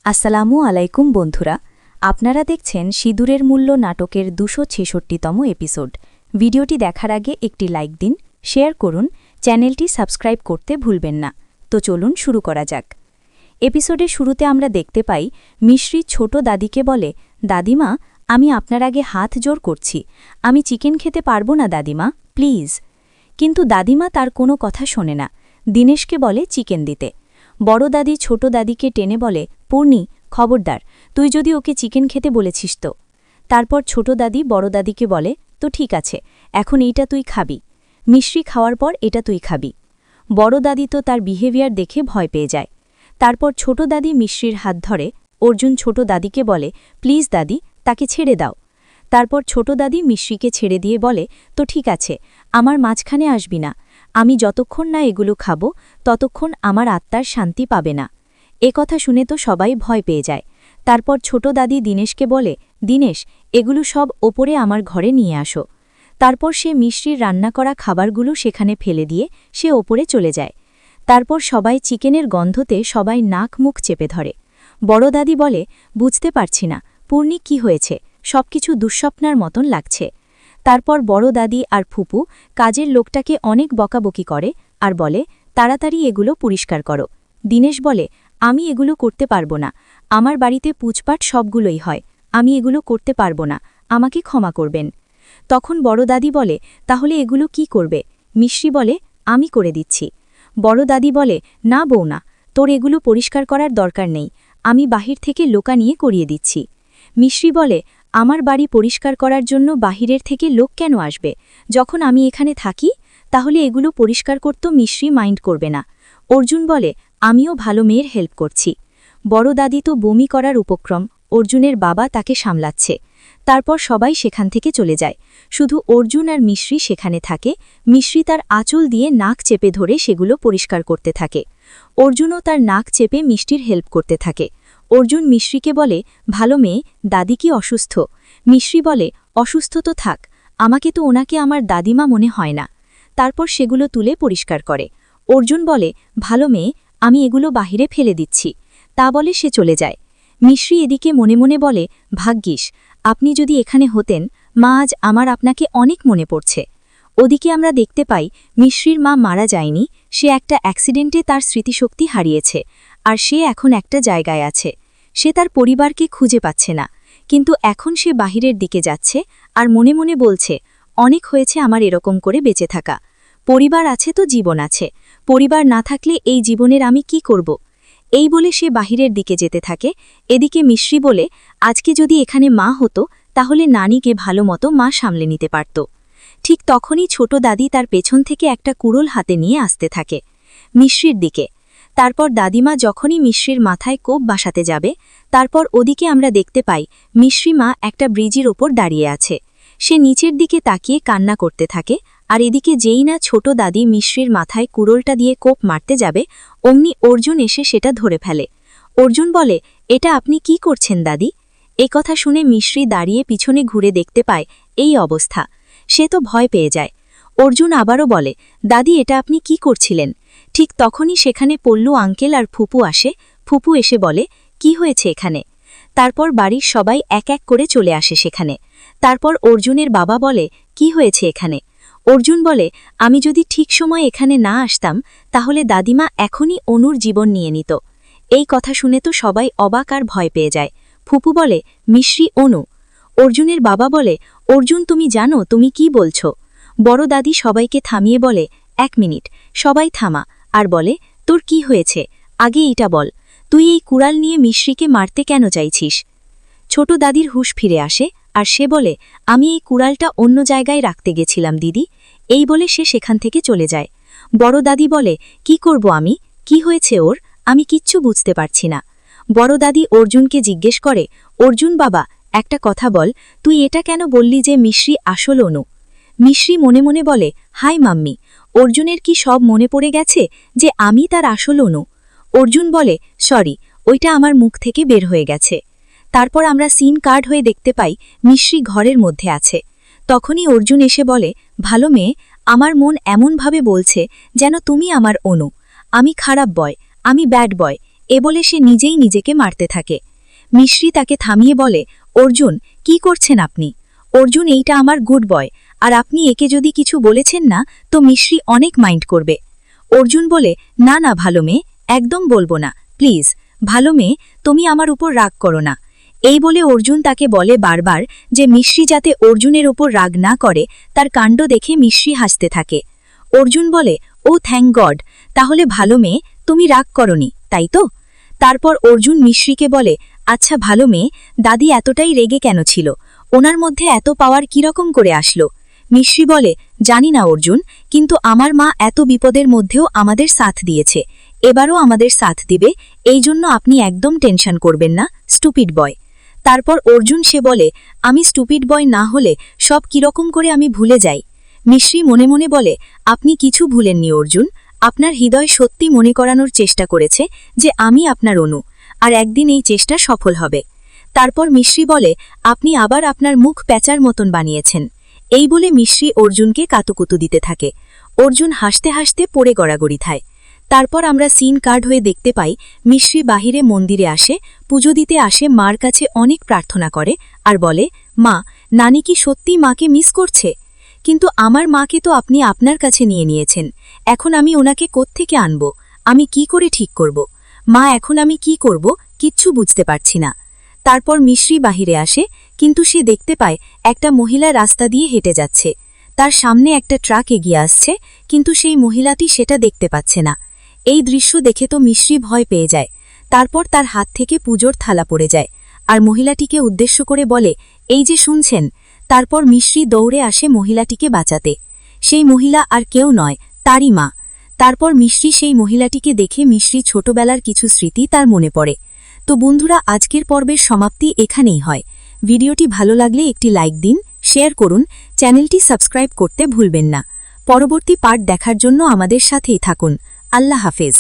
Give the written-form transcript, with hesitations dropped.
আসসালামু আলাইকুম বন্ধুরা, আপনারা দেখছেন সিঁদুরের মূল্য নাটকের ২৬৬তম এপিসোড। ভিডিওটি দেখার আগে একটি লাইক দিন, শেয়ার করুন, চ্যানেলটি সাবস্ক্রাইব করতে ভুলবেন না। তো চলুন শুরু করা যাক। এপিসোডের শুরুতে আমরা দেখতে পাই মিশ্রি ছোট দাদিকে বলে, দাদিমা, আমি আপনার আগে হাত জোর করছি, আমি চিকেন খেতে পারবো না দাদিমা, প্লিজ। কিন্তু দাদিমা তার কোনো কথা শোনে না, দীনেশকে বলে চিকেন দিতে। বড় দাদি ছোট দাদিকে টেনে বলে, পূর্ণি, খবরদার, তুই যদি ওকে চিকেন খেতে বলেছিস তো। তারপর ছোট দাদি বড় দাদিকে বলে, তো ঠিক আছে, এখন এইটা তুই খাবি, মিশ্রি খাওয়ার পর এটা তুই খাবি। বড় দাদি তো তার বিহেভিয়ার দেখে ভয় পেয়ে যায়। তারপর ছোট দাদি মিশ্রির হাত ধরে, অর্জুন ছোট দাদিকে বলে, প্লিজ দাদি, তাকে ছেড়ে দাও। তারপর ছোট দাদি মিশ্রিকে ছেড়ে দিয়ে বলে, তো ঠিক আছে, আমার মাঝখানে আসবি না, আমি যতক্ষণ না এগুলো খাবো ততক্ষণ আমার আত্মার শান্তি পাবে না। এ কথা শুনে তো সবাই ভয় পেয়ে যায়। তারপর ছোট দাদি দীনেশকে বলে, দীনেশ, এগুলো সব ওপরে আমার ঘরে নিয়ে আসো। তারপর সে মিশ্রির রান্না করা খাবারগুলো সেখানে ফেলে দিয়ে সে ওপরে চলে যায়। তারপর সবাই চিকেনের গন্ধতে সবাই নাক মুখ চেপে ধরে। বড় দাদি বলে, বুঝতে পারছি না পূর্ণি, কি হয়েছে, সবকিছু দুঃস্বপ্নার মতন লাগছে। তারপর বড় দাদি আর ফুপু কাজের লোকটাকে অনেক বকাবকি করে আর বলে, তাড়াতাড়ি এগুলো পরিষ্কার করো। দীনেশ বলে, আমি এগুলো করতে পারবো না, আমার বাড়িতে পুচপাট সবগুলোই হয়, আমি এগুলো করতে পারবো না, আমাকে ক্ষমা করবেন। তখন বড় দাদি বলে, তাহলে এগুলো কি করবে? মিশ্রি বলে, আমি করে দিচ্ছি। বড় দাদি বলে, না বউ না, তোর এগুলো পরিষ্কার করার দরকার নেই, আমি বাহির থেকে লোকা নিয়ে করিয়ে দিচ্ছি। মিশ্রি বলে, আমার বাড়ি পরিষ্কার করার জন্য বাহিরের থেকে লোক কেন আসবে, যখন আমি এখানে থাকি? তাহলে এগুলো পরিষ্কার করতে মিশ্রি মাইন্ড করবে না। অর্জুন বলে, আমিও ভালো মেয়ের হেল্প করছি। বড় দাদি তো বমি করার উপক্রম, অর্জুনের বাবা তাকে সামলাচ্ছে। তারপর সবাই সেখান থেকে চলে যায়, শুধু অর্জুন আর মিশ্রি সেখানে থাকে। মিশ্রি তার আঁচল দিয়ে নাক চেপে ধরে সেগুলো পরিষ্কার করতে থাকে। অর্জুনও তার নাক চেপে মিষ্টির হেল্প করতে থাকে। অর্জুন মিশ্রিকে বলে, ভালো মেয়ে, দাদি কি অসুস্থ? মিশ্রি বলে, অসুস্থ তো থাক, আমাকে তো ওনাকে আমার দাদিমা মনে হয় না। তারপর সেগুলো তুলে পরিষ্কার করে। অর্জুন বলে, ভালো মেয়ে, আমি এগুলো বাহিরে ফেলে দিচ্ছি। তা বলে সে চলে যায়। মিশ্রি এদিকে মনে মনে বলে, ভাগ্যিস, আপনি যদি এখানে হতেন, মা, আজ আমার আপনাকে অনেক মনে পড়ছে। ওদিকে আমরা দেখতে পাই মিশ্রির মা মারা যায়নি, সে একটা অ্যাক্সিডেন্টে তার স্মৃতিশক্তি হারিয়েছে, আর সে এখন একটা জায়গায় আছে। সে তার পরিবারকে খুঁজে পাচ্ছে না, কিন্তু এখন সে বাহিরের দিকে যাচ্ছে আর মনে মনে বলছে, অনেক হয়েছে আমার এরকম করে বেঁচে থাকা। পরিবার আছে তো জীবন আছে, পরিবার না থাকলে এই জীবনের আমি কি করব? এই বলে সে বাহিরের দিকে যেতে থাকে। এদিকে মিশ্রি বলে, আজকে যদি এখানে মা হতো তাহলে নানিকে ভালো মতো মা সামলে নিতে পারত। ঠিক তখনই ছোট দাদি তার পেছন থেকে একটা কুড়োল হাতে নিয়ে আসতে থাকে মিশ্রির দিকে। তারপর দাদিমা যখনই মিশ্রির মাথায় কোপ বাসাতে যাবে, তারপর ওদিকে আমরা দেখতে পাই মিশ্রি মা একটা ব্রিজের ওপর দাঁড়িয়ে আছে। সে নিচের দিকে তাকিয়ে কান্না করতে থাকে, আর এদিকে যেই না ছোট দাদি মিশ্রির মাথায় কুড়োলটা দিয়ে কোপ মারতে যাবে, অমনি অর্জুন এসে সেটা ধরে ফেলে। অর্জুন বলে, এটা আপনি কি করছেন দাদি? এ কথা শুনে মিশ্রি দাঁড়িয়ে পিছনে ঘুরে দেখতে পায় এই অবস্থা। সে তো ভয় পেয়ে যায়। অর্জুন আবারও বলে, দাদি, এটা আপনি কি করছিলেন? ঠিক তখনই সেখানে পল্লু আঙ্কেল আর ফুপু আসে। ফুপু এসে বলে, কি হয়েছে এখানে? তারপর বাড়ির সবাই এক এক করে চলে আসে সেখানে। তারপর অর্জুনের বাবা বলে, কি হয়েছে এখানে? অর্জুন বলে, আমি যদি ঠিক সময় এখানে না আসতাম তাহলে দাদিমা এখনই অনুর জীবন নিয়ে নিত। এই কথা শুনে তো সবাই অবাক আর ভয় পেয়ে যায়। ফুপু বলে, মিশ্রি, অনু। অর্জুনের বাবা বলে, অর্জুন, তুমি জানো তুমি কি বলছো? বড় দাদি সবাইকে থামিয়ে বলে, এক মিনিট, সবাই থামা, আর বলে, তোর কি হয়েছে, আগে এটা বল, তুই এই কুড়াল নিয়ে মিশ্রিকে মারতে কেন চাইছিস? ছোট দাদির হুঁশ ফিরে আসে আর সে বলে, আমি এই কুড়ালটা অন্য জায়গায় রাখতে গেছিলাম দিদি। এই বলে সে সেখান থেকে চলে যায়। বড় দাদি বলে, কি করব আমি, কি হয়েছে ওর, আমি কিচ্ছু বুঝতে পারছি না। বড় দাদি অর্জুনকে জিজ্ঞেস করে, অর্জুন বাবা, একটা কথা বল, তুই এটা কেন বললি যে মিশ্রি আসল অনু? মিশ্রি মনে মনে বলে, হাই মাম্মি, অর্জুনের কি সব মনে পড়ে গেছে যে আমি তার আসল অনু? অর্জুন বলে, সরি, ওইটা আমার মুখ থেকে বের হয়ে গেছে। তারপর আমরা সিন কার্ড হয়ে দেখতে পাই মিশ্রি ঘরের মধ্যে আছে। তখনই অর্জুন এসে বলে, ভালো মেয়ে, আমার মন এমনভাবে বলছে যেন তুমি আমার অনু। আমি খারাপ বয়, আমি ব্যাড বয়, এ বলে সে নিজেই নিজেকে মারতে থাকে। মিশ্রি তাকে থামিয়ে বলে, অর্জুন, কি করছেন আপনি? অর্জুন, এইটা আমার গুড বয়, আর আপনি একে যদি কিছু বলেছেন না তো মিশ্রি অনেক মাইন্ড করবে। অর্জুন বলে, না না ভালো মেয়ে, একদম বলবো না, প্লিজ ভালো মেয়ে, তুমি আমার উপর রাগ করো না। এই বলে অর্জুন তাকে বলে বারবার যে মিশ্রি যাতে অর্জুনের ওপর রাগ না করে। তার কাণ্ড দেখে মিশ্রি হাসতে থাকে। অর্জুন বলে, ও থ্যাংক গড, তাহলে ভালো মেয়ে তুমি রাগ করনি, তাই তো? তারপর অর্জুন মিশ্রিকে বলে, আচ্ছা ভালো মেয়ে, দাদি এতটাই রেগে কেন ছিল? ওনার মধ্যে এত পাওয়ার কিরকম করে আসলো? মিশ্রি বলে, জানি না অর্জুন, কিন্তু আমার মা এত বিপদের মধ্যেও আমাদের সাথ দিয়েছে, এবারও আমাদের সাথ দিবে, এই জন্য আপনি একদম টেনশন করবেন না, স্টুপিড বয়। তারপর অর্জুন সে বলে, আমি স্টুপিড বয় না হলে সব কিরকম করে আমি ভুলে যাই। মিশ্রি মনে মনে বলে, আপনি কিছু ভুলেননি অর্জুন, আপনার হৃদয় সত্যি মনে করানোর চেষ্টা করেছে যে আমি আপনার অনু, আর একদিন এই চেষ্টা সফল হবে। তারপর মিশ্রি বলে, আপনি আবার আপনার মুখ প্যাঁচার মতন বানিয়েছেন। এই বলে মিশ্রি অর্জুনকে কাতুকুতু দিতে থাকে। অর্জুন হাসতে হাসতে পড়ে গড়াগড়ি খায়। তারপর আমরা সিন কার্ড হয়ে দেখতে পাই মিশ্রি বাহিরে মন্দিরে আসে, পুজো দিতে আসে, মার কাছে অনেক প্রার্থনা করে আর বলে, মা, নানি কি সত্যি মাকে মিস করছে? কিন্তু আমার মাকে তো আপনি আপনার কাছে নিয়ে নিয়েছেন, এখন আমি ওনাকে কোত্থেকে আনব? আমি কি করে ঠিক করব? মা, এখন আমি কি করব কিচ্ছু বুঝতে পারছি না। তারপর মিশ্রি বাহিরে আসে, কিন্তু সে দেখতে পায় একটা মহিলা রাস্তা দিয়ে হেঁটে যাচ্ছে। তার সামনে একটা ট্রাক এগিয়ে আসছে, কিন্তু সেই মহিলাটি সেটা দেখতে পাচ্ছে না। এই দৃশ্য দেখে তো মিশ্রি ভয় পেয়ে যায়। তারপর তার হাত থেকে পুজোর থালা পড়ে যায়, আর মহিলাটিকে উদ্দেশ্য করে বলে, এই যে শুনছেন। তারপর মিশ্রি দৌড়ে আসে মহিলাটিকে বাঁচাতে। সেই মহিলা আর কেউ নয়, তারই মা। তারপর মিশ্রি সেই মহিলাটিকে দেখে মিশ্রি ছোটবেলার কিছু স্মৃতি তার মনে পড়ে। তো বন্ধুরা, আজকের পর্বের সমাপ্তি এখানেই হয়। ভিডিওটি ভালো লাগলে একটি লাইক দিন, শেয়ার করুন, চ্যানেলটি সাবস্ক্রাইব করতে ভুলবেন না। পরবর্তী পার্ট দেখার জন্য আমাদের সাথেই থাকুন। আল্লাহ হাফেজ।